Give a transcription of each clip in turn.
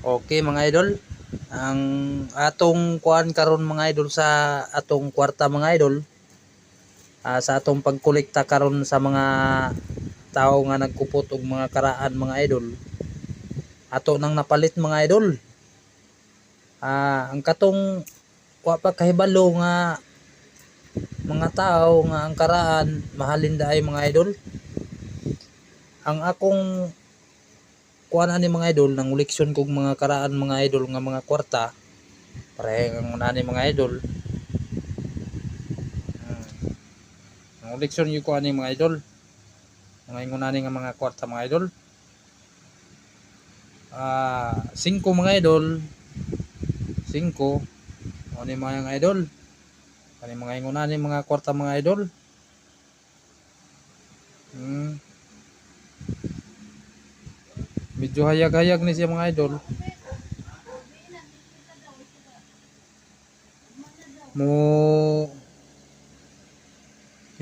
Okay mga idol, ang atong kuan karon mga idol sa atong kwarta mga idol, sa atong pagkolekta karon sa mga tao nga nagkupot og mga karaan mga idol. Ato nang napalit mga idol. Ang katong wa pa kahibalo nga mga tao nga ang karaan mahalin daay mga idol. Ang akong kuan ani mga idol nang uliksyon kog mga karaan mga idol nga mga kwarta pareha ang nani mga idol. Nang uliksyon yung ko ani mga idol mga ingon nani nga mga kwarta mga idol. 5 mga idol, 5 ani mga idol kani mga ingon nani mga kwarta mga idol. Medyo hayag-hayag ni siya mga idol. Mo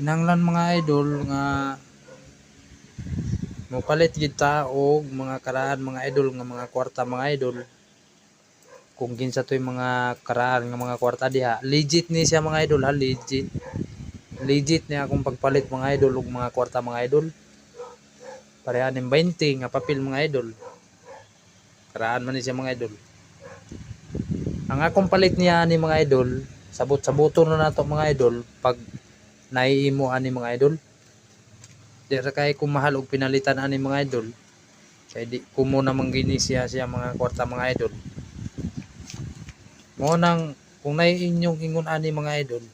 kinahanglan mga idol nga mo palit gid ta og mga karaan mga idol nga mga kwarta mga idol. Kung kinsa toy mga karaan nga mga kwarta diha, legit ni siya mga idol ha, legit. Legit niya akong pagpalit mga idol og mga kwarta mga idol. Pareha ning 20 nga papel mga idol. Karaan man ni siya mga idol. Ang akong palit niya ni mga idol, sabot-saboton na nato mga idol pag naiimo ani mga idol. Di ra kay kung mahal og pinalitan ani mga idol. Kay di kumo na manggini siya mga kwarta mga idol. Mo nang kung naiinyong ingon ani mga idol,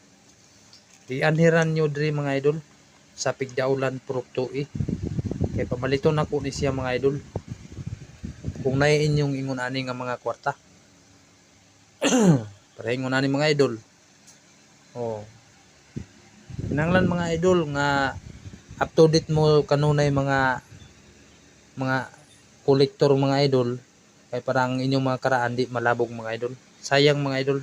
di anhiran nyo diri mga idol sa Pigdaulan Purok 2. Kay pamaliton ako ni siya mga idol. Kung naiinyong ingon ani nga mga kwarta. Pareha ingon ani mga idol. Kinahanglan mga idol nga up to date mo kanunay mga kolektor mga idol kay parang inyong mga karaan di malabog mga idol. Sayang mga idol.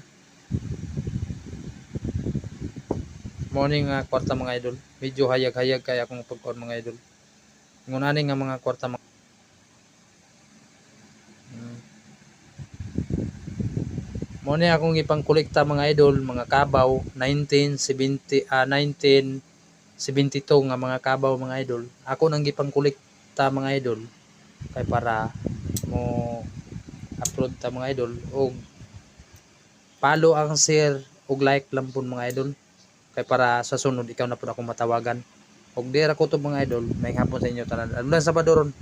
Morning nga kwarta mga idol. Medyo hayag-hayag kaya akong pagkaon mga idol. Ingon ani nga mga kwarta mga mo ni akong ipang kolekta mga idol, mga kabaw 1972 nga mga kabaw mga idol. Ako nang gipang kolekta mga idol kay para mo upload ta mga idol og follow ang share og like lang pud mga idol kay para sa sunod ikaw na pud ako matawagan. Og dira ko to mga idol, may hapon sa inyo tanan. Adlan sa Badoron.